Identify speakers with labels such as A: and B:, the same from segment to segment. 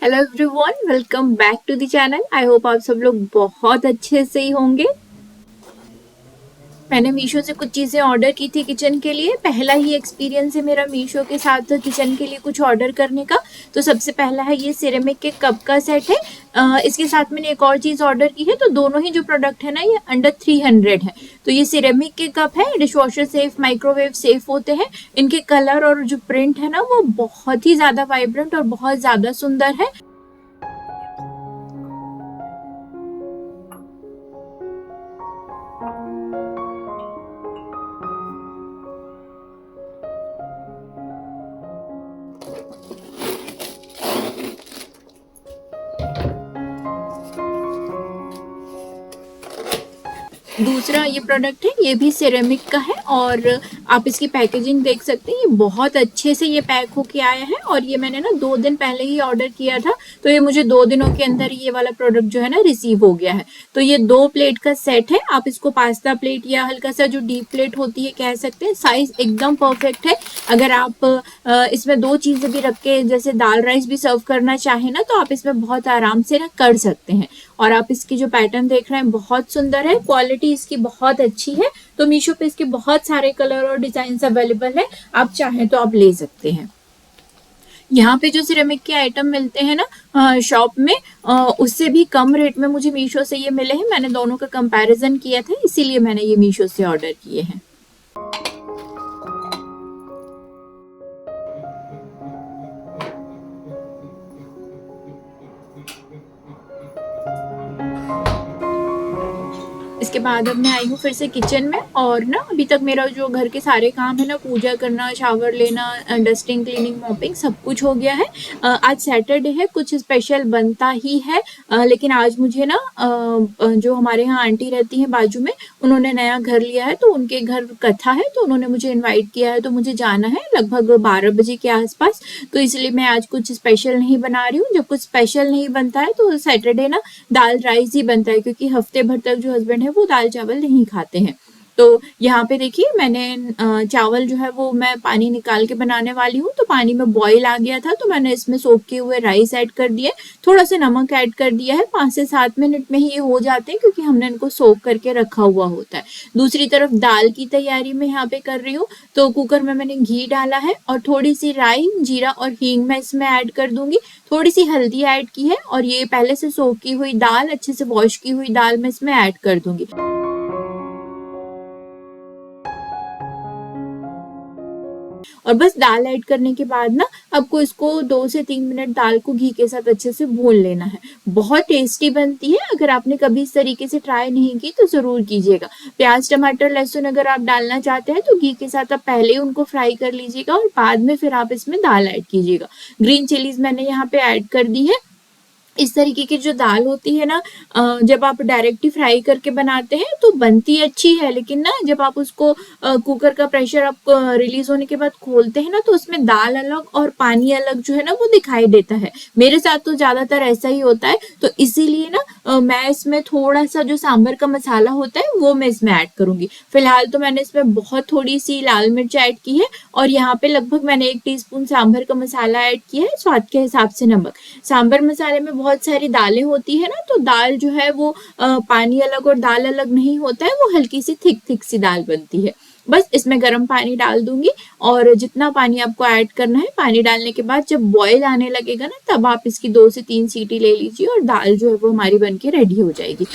A: Hello everyone, welcome back to the channel. I hope आप सब लोग बहुत अच्छे से ही होंगे। मैंने मीशो से कुछ चीज़ें ऑर्डर की थी किचन के लिए। पहला ही एक्सपीरियंस है मेरा मीशो के साथ किचन के लिए कुछ ऑर्डर करने का। तो सबसे पहला है ये सिरेमिक के कप का सेट है। इसके साथ मैंने एक और चीज़ ऑर्डर की है। तो दोनों ही जो प्रोडक्ट है ना ये अंडर 300 है। तो ये सिरेमिक के कप है, dish washer safe, microwave safe होते हैं। इनके कलर और जो प्रिंट है ना वो बहुत ही ज़्यादा वाइब्रेंट और बहुत ज़्यादा सुंदर है। दूसरा ये प्रोडक्ट है, ये भी सिरेमिक का है और आप इसकी पैकेजिंग देख सकते हैं। ये बहुत अच्छे से ये पैक होके आया है और ये मैंने ना 2 दिन पहले ही ऑर्डर किया था। तो ये मुझे 2 दिनों के अंदर ये वाला प्रोडक्ट जो है ना रिसीव हो गया है। तो ये 2 प्लेट का सेट है। आप इसको पास्ता प्लेट या हल्का सा जो डीप प्लेट होती है कह सकते हैं। साइज एकदम परफेक्ट है। अगर आप इसमें 2 चीजें भी रख के जैसे दाल राइस भी सर्व करना चाहे ना तो आप इसमें बहुत आराम से ना कर सकते हैं। और आप इसकी जो पैटर्न देख रहे हैं बहुत सुंदर है, क्वालिटी इसकी बहुत अच्छी है। तो मीशो पे इसके बहुत सारे कलर और डिजाइन अवेलेबल है, आप चाहें तो आप ले सकते हैं। यहाँ पे जो सिरेमिक के आइटम मिलते हैं ना शॉप में, उससे भी कम रेट में मुझे मीशो से ये मिले हैं। मैंने दोनों का कंपैरिजन किया था, इसीलिए मैंने ये मीशो से ऑर्डर किए हैं। इसके बाद अब मैं आई हूँ फिर से किचन में और ना अभी तक मेरा जो घर के सारे काम है ना, पूजा करना, शावर लेना, डस्टिंग, क्लीनिंग, मॉपिंग सब कुछ हो गया है। आज सैटरडे है, कुछ स्पेशल बनता ही है। लेकिन आज मुझे ना जो हमारे यहाँ आंटी रहती हैं बाजू में, उन्होंने नया घर लिया है तो उनके घर कथा है, तो उन्होंने मुझे इन्वाइट किया है। तो मुझे जाना है लगभग 12 बजे के आसपास। तो इसलिए मैं आज कुछ स्पेशल नहीं बना रही हूँ। जब कुछ स्पेशल नहीं बनता है तो सैटरडे ना दाल राइस ही बनता है, क्योंकि हफ्ते भर तक जो हस्बैंड है वो दाल चावल नहीं खाते हैं। तो यहाँ पे देखिए मैंने चावल जो है वो मैं पानी निकाल के बनाने वाली हूँ। तो पानी में बॉईल आ गया था तो मैंने इसमें सोख के हुए राइस ऐड कर दिए, थोड़ा सा नमक ऐड कर दिया है। 5 से 7 मिनट में ही ये हो जाते हैं, क्योंकि हमने इनको सोख करके रखा हुआ होता है। दूसरी तरफ दाल की तैयारी मैं यहाँ पे कर रही हूँ। तो कुकर में मैंने घी डाला है और थोड़ी सी राई, जीरा और हींग मैं इसमें ऐड कर दूंगी। थोड़ी सी हल्दी ऐड की है और ये पहले से सोख की हुई दाल, अच्छे से वॉश की हुई दाल मैं इसमें ऐड कर दूंगी। और बस दाल ऐड करने के बाद ना आपको इसको 2 से 3 मिनट दाल को घी के साथ अच्छे से भून लेना है। बहुत टेस्टी बनती है। अगर आपने कभी इस तरीके से ट्राई नहीं की तो जरूर कीजिएगा। प्याज, टमाटर, लहसुन अगर आप डालना चाहते हैं तो घी के साथ आप पहले ही उनको फ्राई कर लीजिएगा और बाद में फिर आप इसमें दाल ऐड कीजिएगा। ग्रीन चिलीज मैंने यहाँ पे ऐड कर दी है। इस तरीके की जो दाल होती है ना, जब आप डायरेक्ट ही फ्राई करके बनाते हैं तो बनती अच्छी है, लेकिन ना जब आप उसको कुकर का प्रेशर आप रिलीज होने के बाद खोलते हैं ना तो उसमें दाल अलग और पानी अलग जो है ना वो दिखाई देता है। मेरे साथ तो ज्यादातर ऐसा ही होता है। तो इसीलिए ना मैं इसमें थोड़ा सा जो सांभर का मसाला होता है वो मैं इसमें ऐड करूंगी। फिलहाल तो मैंने इसमें बहुत थोड़ी सी लाल मिर्च ऐड की है और यहाँ पे लगभग मैंने 1 टीस्पून सांभर का मसाला ऐड किया है, स्वाद के हिसाब से नमक। सांभर मसाले में बहुत सारी दालें होती है ना, तो दाल जो है वो पानी अलग और दाल अलग नहीं होता है, वो हल्की सी थिक थिक सी दाल बनती है। बस इसमें गर्म पानी डाल दूंगी और जितना पानी आपको ऐड करना है, पानी डालने के बाद जब बॉईल आने लगेगा ना तब आप इसकी 2 से 3 सीटी ले लीजिए और दाल जो है वो हमारी बनके रेडी हो जाएगी।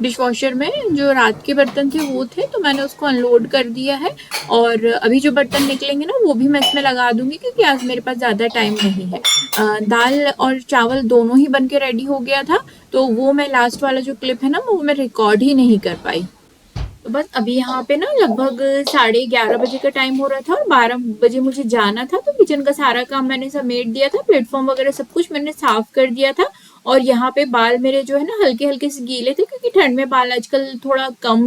A: डिशवॉशर में जो रात के बर्तन थे वो थे, तो मैंने उसको अनलोड कर दिया है और अभी जो बर्तन निकलेंगे ना वो भी मैं इसमें लगा दूंगी क्योंकि आज मेरे पास ज़्यादा टाइम नहीं है। दाल और चावल दोनों ही बन के रेडी हो गया था, तो वो मैं लास्ट वाला जो क्लिप है ना वो मैं रिकॉर्ड ही नहीं कर पाई। तो बस अभी यहाँ पे ना लगभग 11:30 बजे का टाइम हो रहा था और 12 बजे मुझे जाना था, तो किचन का सारा काम मैंने समेट दिया था, प्लेटफॉर्म वगैरह सब कुछ मैंने साफ कर दिया था। और यहाँ पे बाल मेरे जो है ना हल्के हल्के से गीले थे क्योंकि ठंड में बाल आजकल थोड़ा कम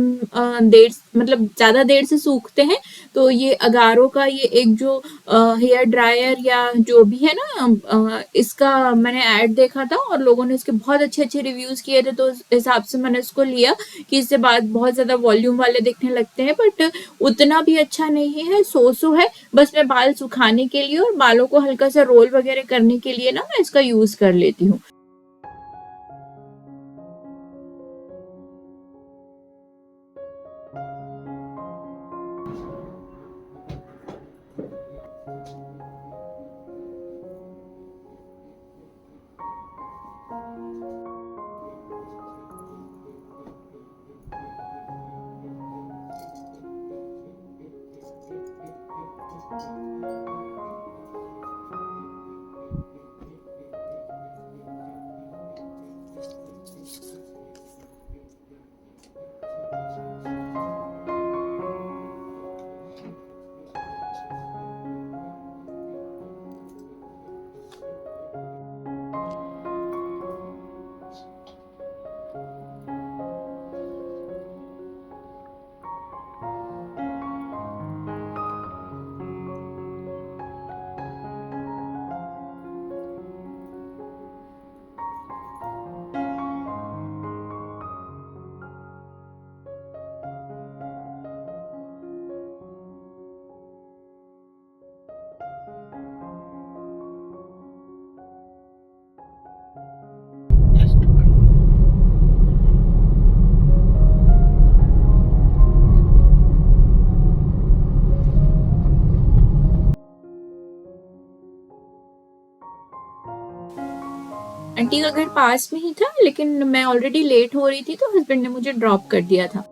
A: देर मतलब ज्यादा देर से सूखते हैं। तो ये अगारो का ये एक जो हेयर ड्रायर या जो भी है ना इसका मैंने ऐड देखा था और लोगों ने इसके बहुत अच्छे अच्छे रिव्यूज किए थे, तो उस हिसाब से मैंने इसको लिया कि इससे बाल बहुत ज्यादा वॉल्यूम वाले दिखने लगते हैं, बट उतना भी अच्छा नहीं है, सो है। बस मैं बाल सुखाने के लिए और बालों को हल्का सा रोल वगैरह करने के लिए ना मैं इसका यूज कर लेती हूँ। आंटी का घर पास में ही था, लेकिन मैं ऑलरेडी लेट हो रही थी तो हस्बैंड ने मुझे ड्रॉप कर दिया था।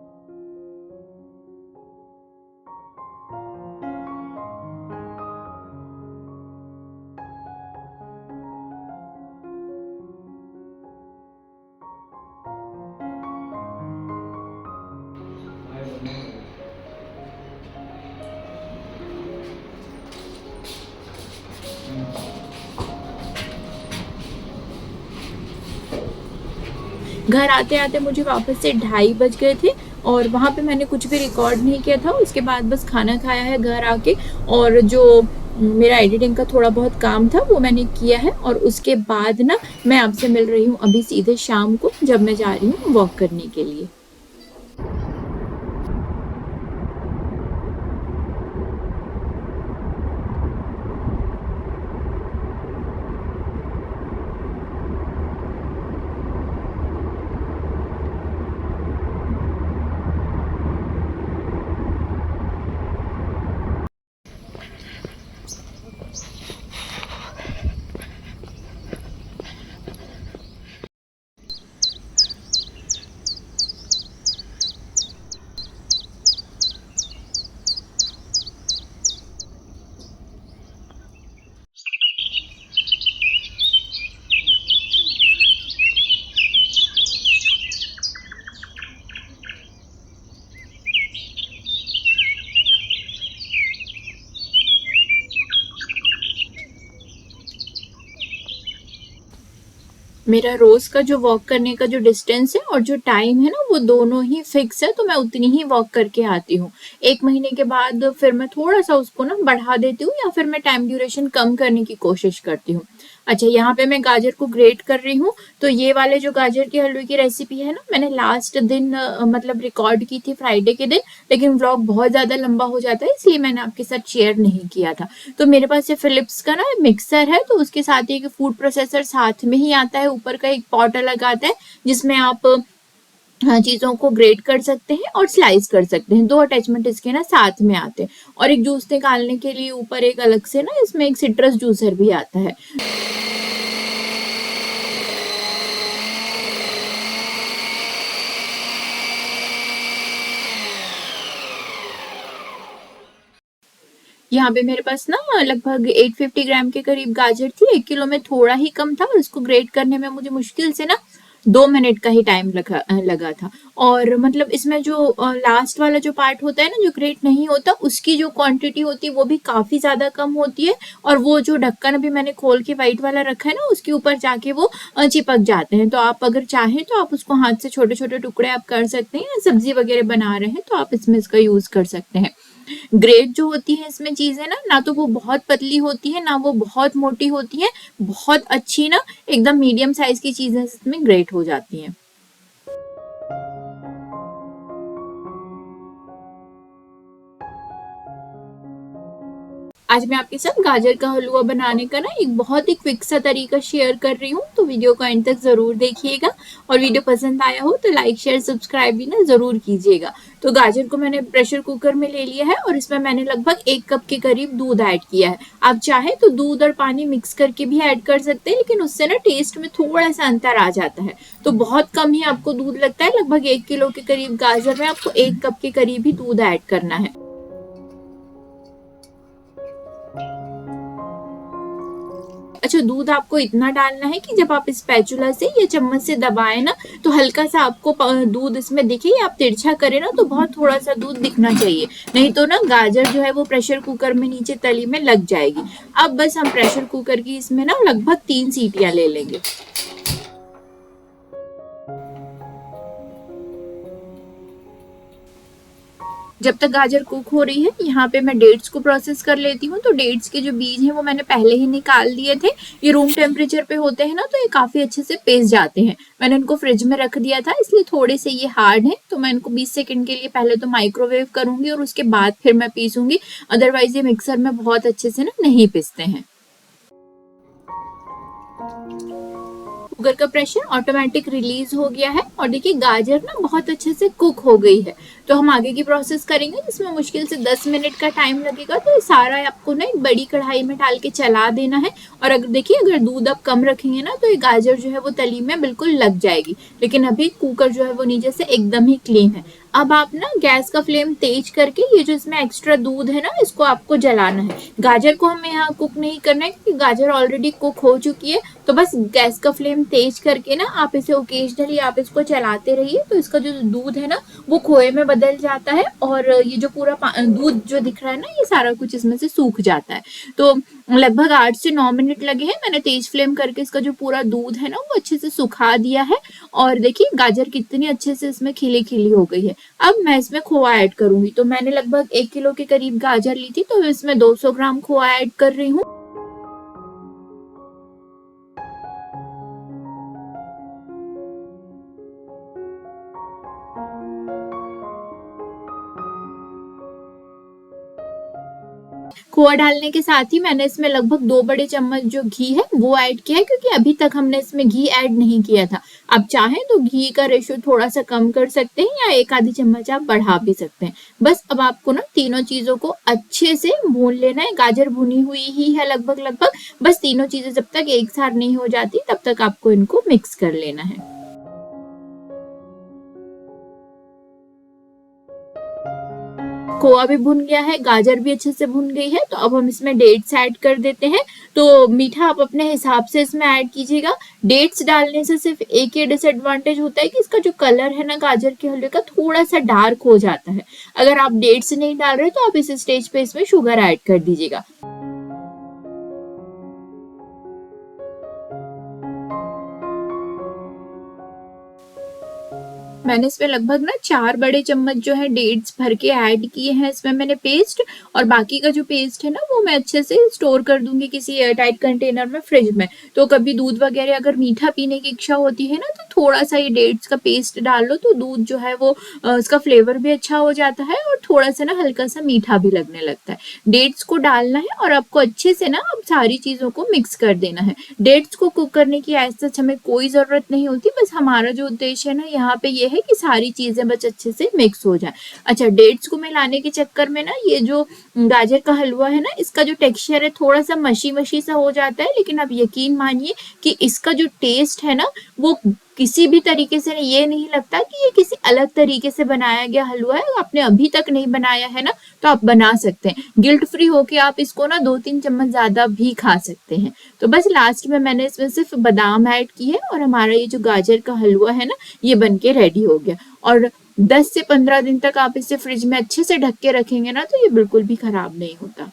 A: घर आते आते मुझे वापस से 2:30 बज गए थे और वहाँ पे मैंने कुछ भी रिकॉर्ड नहीं किया था। उसके बाद बस खाना खाया है घर आके, और जो मेरा एडिटिंग का थोड़ा बहुत काम था वो मैंने किया है। और उसके बाद ना मैं आपसे मिल रही हूँ अभी सीधे शाम को, जब मैं जा रही हूँ वॉक करने के लिए। मेरा रोज का जो वॉक करने का जो डिस्टेंस है और जो टाइम है ना वो दोनों ही फिक्स है, तो मैं उतनी ही वॉक करके आती हूँ। 1 महीने के बाद फिर मैं थोड़ा सा उसको ना बढ़ा देती हूँ या फिर मैं टाइम ड्यूरेशन कम करने की कोशिश करती हूँ। अच्छा, यहाँ पे मैं गाजर को ग्रेट कर रही हूँ। तो ये वाले जो गाजर के हलवे की रेसिपी है ना, मैंने लास्ट दिन मतलब रिकॉर्ड की थी फ्राइडे के दिन, लेकिन व्लॉग बहुत ज्यादा लंबा हो जाता है इसलिए मैंने आपके साथ शेयर नहीं किया था। तो मेरे पास ये फिलिप्स का ना मिक्सर है, तो उसके साथ एक फूड प्रोसेसर साथ में ही आता है, ऊपर का एक पॉट अलग आता है जिसमें आप चीज़ों को ग्रेट कर सकते हैं और स्लाइस कर सकते हैं। 2 अटैचमेंट इसके ना साथ में आते हैं और एक जूस निकालने के लिए ऊपर एक अलग से ना इसमें एक सिट्रस जूसर भी आता है। यहाँ पे मेरे पास ना लगभग 850 ग्राम के करीब गाजर थी। 1 किलो में थोड़ा ही कम था और इसको ग्रेट करने में मुझे मुश्किल से ना 2 मिनट का ही टाइम लगा था। और मतलब इसमें जो लास्ट वाला जो पार्ट होता है ना, जो ग्रेट नहीं होता, उसकी जो क्वांटिटी होती है वो भी काफ़ी ज़्यादा कम होती है और वो जो ढक्कन अभी मैंने खोल के व्हाइट वाला रखा है ना, उसके ऊपर जाके वो चिपक जाते हैं। तो आप अगर चाहें तो आप उसको हाथ से छोटे-छोटे टुकड़े आप कर सकते हैं, या सब्ज़ी वगैरह बना रहे हैं तो आप इसमें इसका यूज़ कर सकते हैं। ग्रेट जो होती है इसमें चीजें ना तो वो बहुत पतली होती है, ना वो बहुत मोटी होती है। बहुत अच्छी ना एकदम मीडियम साइज की चीजें इसमें ग्रेट हो जाती हैं। आज मैं आपके साथ गाजर का हलवा बनाने का ना एक बहुत ही क्विक सा तरीका शेयर कर रही हूँ, तो वीडियो को एंड तक जरूर देखिएगा। और वीडियो पसंद आया हो तो लाइक शेयर सब्सक्राइब भी ना जरूर कीजिएगा। तो गाजर को मैंने प्रेशर कुकर में ले लिया है और इसमें मैंने लगभग 1 कप के करीब दूध ऐड किया है। आप चाहे तो दूध और पानी मिक्स करके भी ऐड कर सकते हैं, लेकिन उससे ना टेस्ट में थोड़ा सा अंतर आ जाता है। तो बहुत कम ही आपको दूध लगता है, लगभग 1 किलो के करीब गाजर में आपको 1 कप के करीब ही दूध ऐड करना है। अच्छा, दूध आपको इतना डालना है कि जब आप स्पैचुला से या चम्मच से दबाए ना तो हल्का सा आपको दूध इसमें दिखे, या आप तिरछा करें ना तो बहुत थोड़ा सा दूध दिखना चाहिए, नहीं तो ना गाजर जो है वो प्रेशर कुकर में नीचे तली में लग जाएगी। अब बस हम प्रेशर कुकर की इसमें ना लगभग 3 सीटियां ले लेंगे। जब तक गाजर कुक हो रही है, यहाँ पे मैं डेट्स को प्रोसेस कर लेती हूँ। तो डेट्स के जो बीज हैं वो मैंने पहले ही निकाल दिए थे। ये रूम टेम्परेचर पे होते हैं ना तो ये काफ़ी अच्छे से पेस जाते हैं। मैंने इनको फ्रिज में रख दिया था, इसलिए थोड़े से ये हार्ड हैं। तो मैं इनको 20 सेकंड के लिए पहले तो माइक्रोवेव करूँगी और उसके बाद फिर मैं पीसूँगी। अदरवाइज़ ये मिक्सर में बहुत अच्छे से ना नहीं पिसते हैं। कुकर का प्रेशर ऑटोमेटिक रिलीज हो गया है और देखिए गाजर ना बहुत अच्छे से कुक हो गई है। तो हम आगे की प्रोसेस करेंगे जिसमें मुश्किल से 10 मिनट का टाइम लगेगा। तो ये सारा आपको ना एक बड़ी कढ़ाई में डाल के चला देना है। और अगर देखिए, अगर दूध आप कम रखेंगे ना तो ये गाजर जो है वो तली में बिल्कुल लग जाएगी। लेकिन अभी कुकर जो है वो नीचे से एकदम ही क्लीन है। अब आप ना गैस का फ्लेम तेज करके ये जो इसमें एक्स्ट्रा दूध है ना, इसको आपको जलाना है। गाजर को हमें यहाँ कुक नहीं करना है क्योंकि गाजर ऑलरेडी कुक हो चुकी है। तो बस गैस का फ्लेम तेज करके ना आप इसे ओकेजनली आप इसको चलाते रहिए, तो इसका जो दूध है ना वो खोए में बदल जाता है और ये जो पूरा दूध जो दिख रहा है ना, ये सारा कुछ इसमें से सूख जाता है। तो लगभग 8 से 9 मिनट लगे हैं। मैंने तेज फ्लेम करके इसका जो पूरा दूध है ना वो अच्छे से सुखा दिया है। और देखिए गाजर कितनी अच्छे से इसमें खिली खिली हो गई है। अब मैं इसमें खोआ ऐड करूंगी। तो मैंने लगभग 1 किलो के करीब गाजर ली थी, तो इसमें 200 ग्राम खोआ ऐड कर रही हूँ। खोआ डालने के साथ ही मैंने इसमें लगभग 2 बड़े चम्मच जो घी है वो ऐड किया है, क्योंकि अभी तक हमने इसमें घी ऐड नहीं किया था। आप चाहें तो घी का रेशो थोड़ा सा कम कर सकते हैं या 1 आधी चम्मच आप बढ़ा भी सकते हैं। बस अब आपको ना तीनों चीजों को अच्छे से भून लेना है। गाजर भुनी हुई ही है लगभग लगभग। बस तीनों चीजें जब तक एक साथ नहीं हो जाती तब तक आपको इनको मिक्स कर लेना है। खोआ भी भुन गया है, गाजर भी अच्छे से भुन गई है। तो अब हम इसमें डेट्स ऐड कर देते हैं। तो मीठा आप अपने हिसाब से इसमें ऐड कीजिएगा। डेट्स डालने से सिर्फ एक ही डिसएडवांटेज होता है कि इसका जो कलर है ना गाजर के हलवे का, थोड़ा सा डार्क हो जाता है। अगर आप डेट्स नहीं डाल रहे तो आप इस स्टेज पे इसमें शुगर ऐड कर दीजिएगा। मैंने इसमें लगभग ना 4 बड़े चम्मच जो है डेट्स भर के ऐड किए हैं इसमें मैंने पेस्ट। और बाकी का जो पेस्ट है ना वो मैं अच्छे से स्टोर कर दूंगी किसी एयर टाइट कंटेनर में फ्रिज में। तो कभी दूध वगैरह अगर मीठा पीने की इच्छा होती है ना तो थोड़ा सा ये डेट्स का पेस्ट डाल लो, तो दूध जो है वो उसका फ्लेवर भी अच्छा हो जाता है और थोड़ा सा ना हल्का सा मीठा भी लगने लगता है। डेट्स को डालना है और आपको अच्छे से ना अब सारी चीजों को मिक्स कर देना है। डेट्स को कुक करने की ऐसा हमें कोई जरूरत नहीं होती। बस हमारा जो उद्देश्य है ना यहाँ पे ये है है कि सारी चीजें बस अच्छे से मिक्स हो जाए। अच्छा, डेट्स को मिलाने के चक्कर में ना ये जो गाजर का हलवा है ना, इसका जो टेक्सचर है थोड़ा सा मशी मशी सा हो जाता है, लेकिन आप यकीन मानिए कि इसका जो टेस्ट है ना, वो किसी भी तरीके से ये नहीं लगता कि ये किसी अलग तरीके से बनाया गया हलवा है। आपने अभी तक नहीं बनाया है ना, तो आप बना सकते हैं, गिल्ट फ्री होके आप इसको ना 2-3 चम्मच ज्यादा भी खा सकते हैं। तो बस लास्ट में मैंने इसमें सिर्फ बादाम ऐड किए और हमारा ये जो गाजर का हलवा है ना, ये बनके रेडी हो गया। और 10 से 15 दिन तक आप इसे फ्रिज में अच्छे से ढक के रखेंगे ना, तो ये बिल्कुल भी खराब नहीं होता।